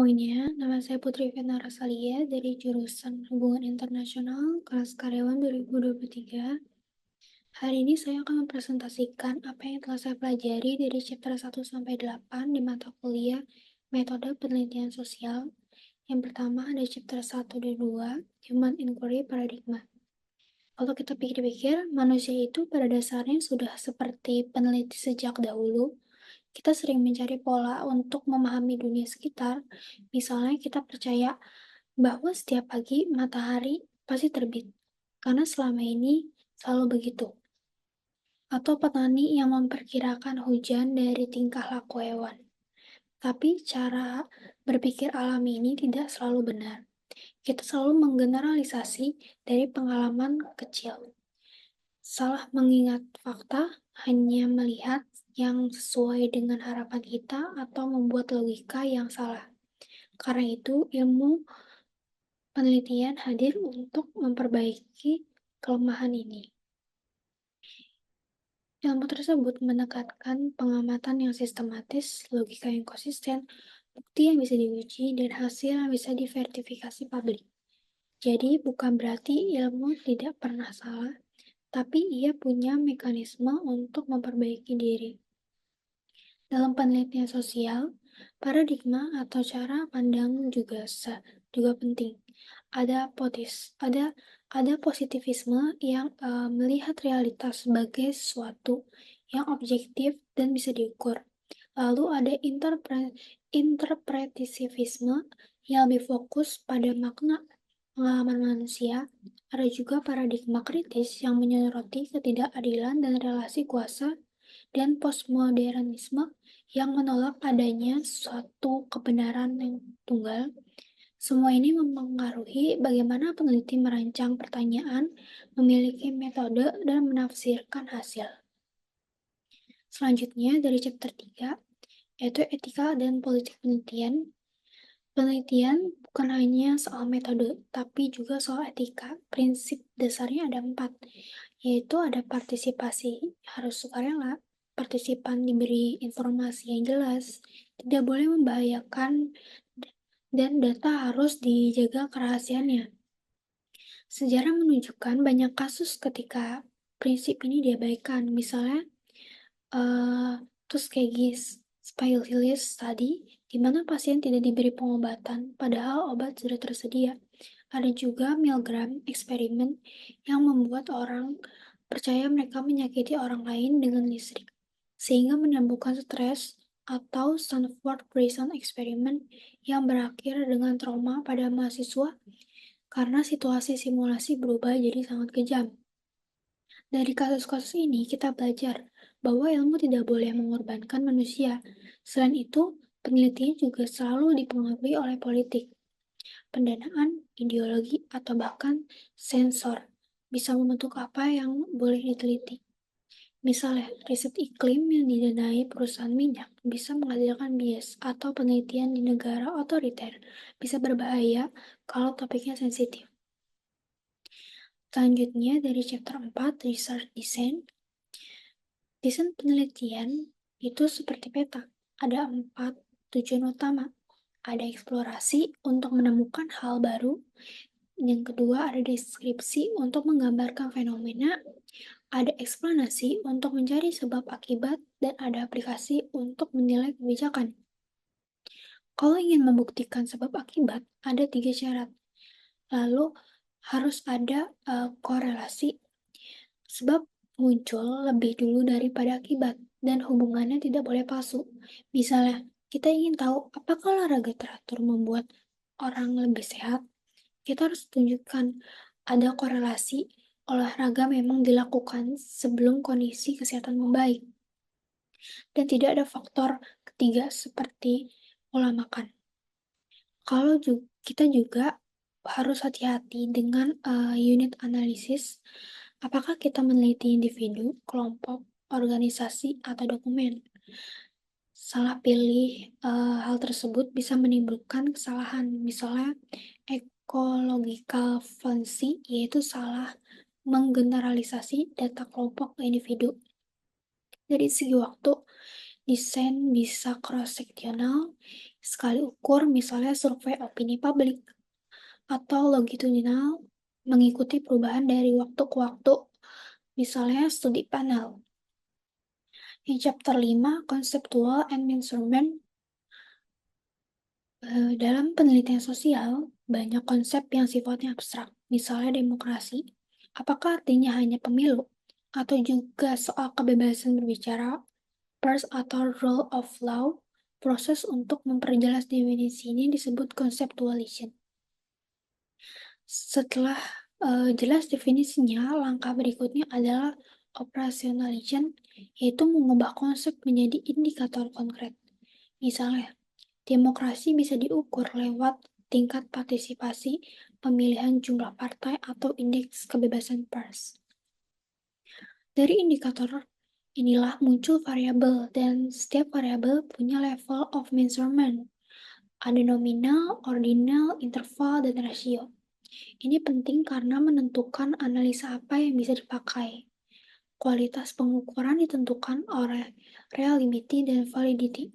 semuanya, nama saya Putri Vena Rosalia dari jurusan Hubungan Internasional kelas karyawan 2023. Hari ini saya akan mempresentasikan apa yang telah saya pelajari dari chapter 1 sampai 8 di mata kuliah Metode Penelitian Sosial. Yang pertama ada chapter 1 dan 2, Human Inquiry Paradigma. Kalau kita pikir-pikir, manusia itu pada dasarnya sudah seperti peneliti sejak dahulu. Kita sering mencari pola untuk memahami dunia sekitar. Misalnya kita percaya bahwa setiap pagi matahari pasti terbit, karena selama ini selalu begitu. Atau petani yang memperkirakan hujan dari tingkah laku hewan. Tapi cara berpikir alami ini tidak selalu benar. Kita selalu menggeneralisasi dari pengalaman kecil. Salah mengingat fakta, hanya melihat yang sesuai dengan harapan kita atau membuat logika yang salah. Karena itu, ilmu penelitian hadir untuk memperbaiki kelemahan ini. Ilmu tersebut menekankan pengamatan yang sistematis, logika yang konsisten, bukti yang bisa diuji, dan hasil yang bisa diverifikasi publik. Jadi, bukan berarti ilmu tidak pernah salah, tapi ia punya mekanisme untuk memperbaiki diri. Dalam penelitian sosial, paradigma atau cara pandang juga penting. Ada positivisme yang melihat realitas sebagai sesuatu yang objektif dan bisa diukur. Lalu ada interpretivisme yang lebih fokus pada makna pengalaman manusia. Ada juga paradigma kritis yang menyoroti ketidakadilan dan relasi kuasa, dan postmodernisme yang menolak adanya suatu kebenaran yang tunggal. Semua ini mempengaruhi bagaimana peneliti merancang pertanyaan, memiliki metode, dan menafsirkan hasil. Selanjutnya dari chapter 3, yaitu etika dan politik penelitian. Penelitian bukan hanya soal metode, tapi juga soal etika. Prinsip dasarnya ada 4, yaitu ada partisipasi, harus sukarela, partisipan diberi informasi yang jelas, tidak boleh membahayakan, dan data harus dijaga kerahasiaannya. Sejarah menunjukkan banyak kasus ketika prinsip ini diabaikan, misalnya Tuskegee Spylilis tadi, di mana pasien tidak diberi pengobatan, padahal obat sudah tersedia. Ada juga Milgram eksperimen yang membuat orang percaya mereka menyakiti orang lain dengan listrik, sehingga menimbulkan stres, atau Stanford Prison Experiment yang berakhir dengan trauma pada mahasiswa karena situasi simulasi berubah jadi sangat kejam. Dari kasus-kasus ini, kita belajar bahwa ilmu tidak boleh mengorbankan manusia. Selain itu, penelitian juga selalu dipengaruhi oleh politik, pendanaan, ideologi, atau bahkan sensor bisa membentuk apa yang boleh diteliti. Misalnya, riset iklim yang didanai perusahaan minyak bisa menghasilkan bias, atau penelitian di negara otoriter bisa berbahaya kalau topiknya sensitif. Selanjutnya dari chapter 4, Research Design. Desain penelitian itu seperti peta. Ada 4 tujuan utama. Ada eksplorasi untuk menemukan hal baru. Yang kedua ada deskripsi untuk menggambarkan fenomena. Ada eksplanasi untuk mencari sebab akibat, dan ada aplikasi untuk menilai kebijakan. Kalau ingin membuktikan sebab akibat, ada 3 syarat. Lalu harus ada korelasi. Sebab muncul lebih dulu daripada akibat, dan hubungannya tidak boleh palsu. Misalnya, kita ingin tahu apakah olahraga teratur membuat orang lebih sehat. Kita harus tunjukkan ada korelasi olahraga memang dilakukan sebelum kondisi kesehatan membaik. Dan tidak ada faktor ketiga seperti pola makan. Kita juga harus hati-hati dengan unit analisis. Apakah kita meneliti individu, kelompok, organisasi, atau dokumen? Salah pilih hal tersebut bisa menimbulkan kesalahan. Misalnya, ecological fallacy, yaitu salah menggeneralisasi data kelompok ke individu. Dari segi waktu, Desain bisa cross-seksional, sekali ukur misalnya survei opini publik, atau longitudinal, mengikuti perubahan dari waktu ke waktu, misalnya studi panel. Di chapter 5, Conceptual and Measurement, dalam penelitian sosial, banyak konsep yang sifatnya abstrak, misalnya demokrasi. Apakah artinya hanya pemilu? Atau juga soal kebebasan berbicara, pers atau rule of law? Proses untuk memperjelas definisi ini disebut conceptualization. Setelah jelas definisinya, langkah berikutnya adalah operationalization, yaitu mengubah konsep menjadi indikator konkret. Misalnya, demokrasi bisa diukur lewat tingkat partisipasi, pemilihan jumlah partai, atau indeks kebebasan pers. Dari indikator inilah muncul variabel, dan setiap variabel punya level of measurement. Ada nominal, ordinal, interval, dan rasio. Ini penting karena menentukan analisa apa yang bisa dipakai. Kualitas pengukuran ditentukan oleh reliability dan validity.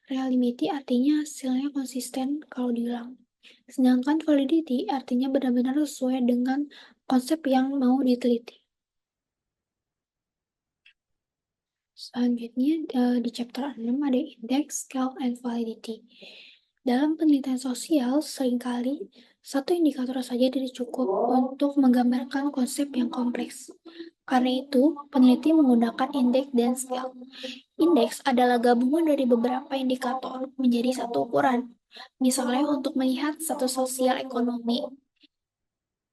Reliability artinya hasilnya konsisten kalau diulang. Sedangkan validity artinya benar-benar sesuai dengan konsep yang mau diteliti. Selanjutnya di chapter 6 ada index, scale, and validity. Dalam penelitian sosial, seringkali satu indikator saja tidak cukup untuk menggambarkan konsep yang kompleks. Karena itu, peneliti menggunakan indeks dan scale. Indeks adalah gabungan dari beberapa indikator menjadi satu ukuran. Misalnya untuk melihat status sosial ekonomi,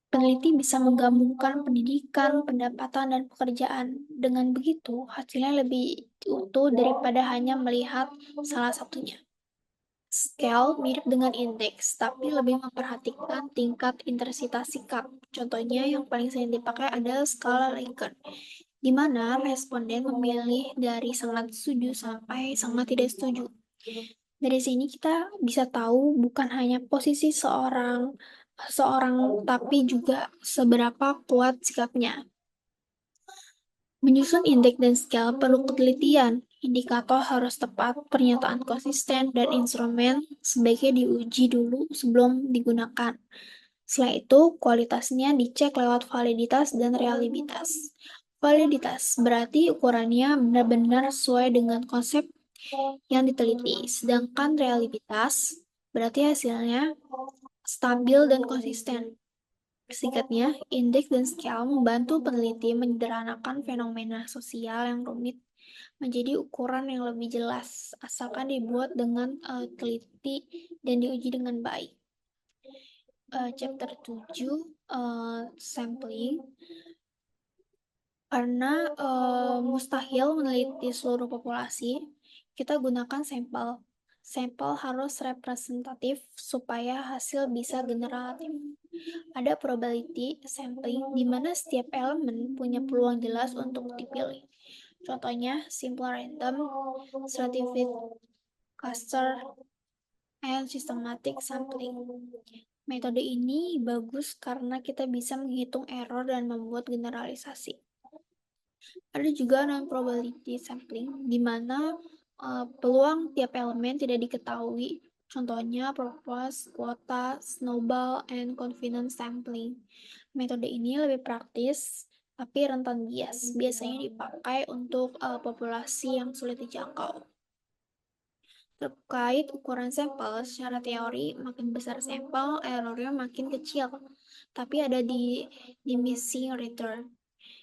peneliti bisa menggabungkan pendidikan, pendapatan, dan pekerjaan. Dengan begitu, hasilnya lebih utuh daripada hanya melihat salah satunya. Scale mirip dengan indeks, tapi lebih memperhatikan tingkat intensitas sikap. Contohnya yang paling sering dipakai adalah skala Likert, di mana responden memilih dari sangat setuju sampai sangat tidak setuju. Dari sini kita bisa tahu bukan hanya posisi seorang tapi juga seberapa kuat sikapnya. Menyusun indeks dan skala perlu ketelitian. Indikator harus tepat, pernyataan konsisten, dan instrumen sebaiknya diuji dulu sebelum digunakan. Setelah itu, kualitasnya dicek lewat validitas dan reliabilitas. Validitas berarti ukurannya benar-benar sesuai dengan konsep yang diteliti, sedangkan reliabilitas berarti hasilnya stabil dan konsisten. Singkatnya, indeks dan skala membantu peneliti menyederhanakan fenomena sosial yang rumit menjadi ukuran yang lebih jelas, asalkan dibuat dengan teliti dan diuji dengan baik. Chapter 7, sampling. Karena mustahil meneliti seluruh populasi, kita gunakan sampel. Sampel harus representatif supaya hasil bisa generatif. Ada probability sampling di mana setiap elemen punya peluang jelas untuk dipilih. Contohnya, simple random, stratified cluster, and systematic sampling. Metode ini bagus karena kita bisa menghitung error dan membuat generalisasi. Ada juga non-probability sampling, di mana peluang tiap elemen tidak diketahui. Contohnya purpose, quota, snowball, and confidence sampling. Metode ini lebih praktis, tapi rentan bias. Biasanya dipakai untuk populasi yang sulit dijangkau. Terkait ukuran sampel, secara teori, makin besar sampel, errornya makin kecil. Tapi ada di diminishing return,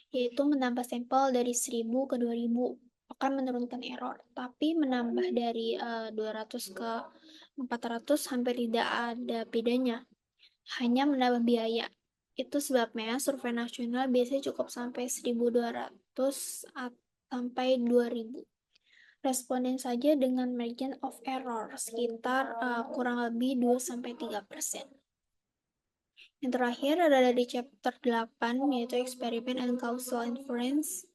yaitu menambah sampel dari 1000 ke 2000 akan menurunkan error, tapi menambah dari 200 ke 400 hampir tidak ada bedanya, hanya menambah biaya. Itu sebabnya survei nasional biasanya cukup sampai 1200 sampai 2000 responden saja dengan margin of error sekitar kurang lebih 2-3%. Yang terakhir ada dari chapter 8, yaitu eksperimen and causal inference.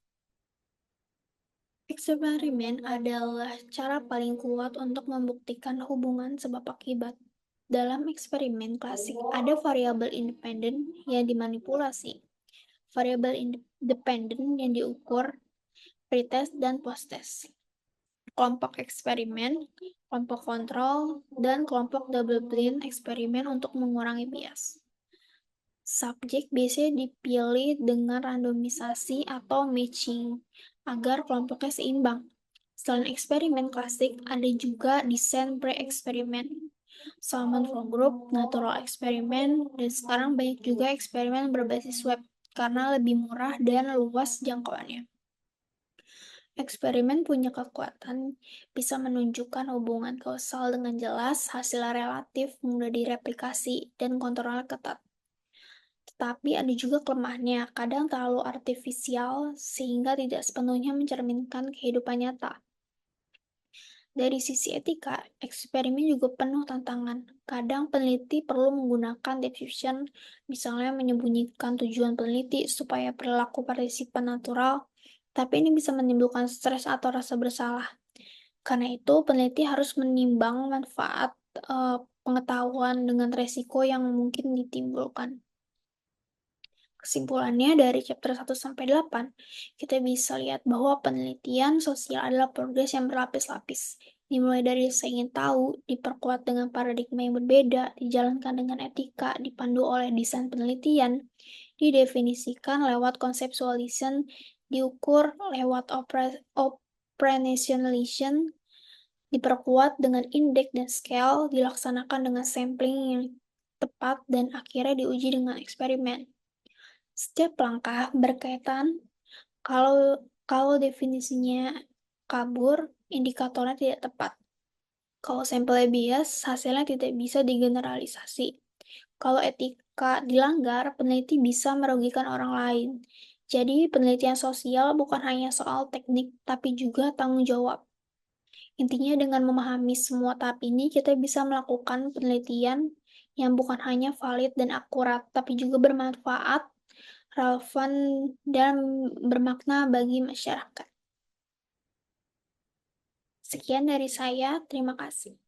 Eksperimen adalah cara paling kuat untuk membuktikan hubungan sebab akibat. Dalam eksperimen klasik, ada variabel independen yang dimanipulasi, variabel independen yang diukur, pretest dan posttest. kelompok eksperimen, kelompok kontrol, dan kelompok double-blind eksperimen untuk mengurangi bias. Subjek biasanya dipilih dengan randomisasi atau matching agar kelompoknya seimbang. Selain eksperimen klasik, ada juga desain pre-eksperimen, Salmon Control Group, natural eksperimen, dan sekarang banyak juga eksperimen berbasis web karena lebih murah dan luas jangkauannya. Eksperimen punya kekuatan, bisa menunjukkan hubungan kausal dengan jelas, hasilnya relatif, mudah direplikasi, dan kontrolnya ketat. Tetapi ada juga kelemahannya, kadang terlalu artifisial sehingga tidak sepenuhnya mencerminkan kehidupan nyata. Dari sisi etika, eksperimen juga penuh tantangan. Kadang peneliti perlu menggunakan diffusion, misalnya menyembunyikan tujuan peneliti supaya perilaku partisipan natural, tapi ini bisa menimbulkan stres atau rasa bersalah. Karena itu, peneliti harus menimbang manfaat pengetahuan dengan resiko yang mungkin ditimbulkan. Kesimpulannya dari chapter 1-8, kita bisa lihat bahwa penelitian sosial adalah progres yang berlapis-lapis. Dimulai dari saya ingin tahu, diperkuat dengan paradigma yang berbeda, dijalankan dengan etika, dipandu oleh desain penelitian, didefinisikan lewat conceptualization, diukur lewat operationalization, diperkuat dengan indeks dan scale, dilaksanakan dengan sampling yang tepat, dan akhirnya diuji dengan eksperimen. Setiap langkah berkaitan, kalau definisinya kabur, indikatornya tidak tepat. Kalau sampelnya bias, hasilnya tidak bisa digeneralisasi. Kalau etika dilanggar, peneliti bisa merugikan orang lain. Jadi, penelitian sosial bukan hanya soal teknik, tapi juga tanggung jawab. Intinya dengan memahami semua tahap ini, kita bisa melakukan penelitian yang bukan hanya valid dan akurat, tapi juga bermanfaat, relevan, dan bermakna bagi masyarakat. Sekian dari saya, terima kasih.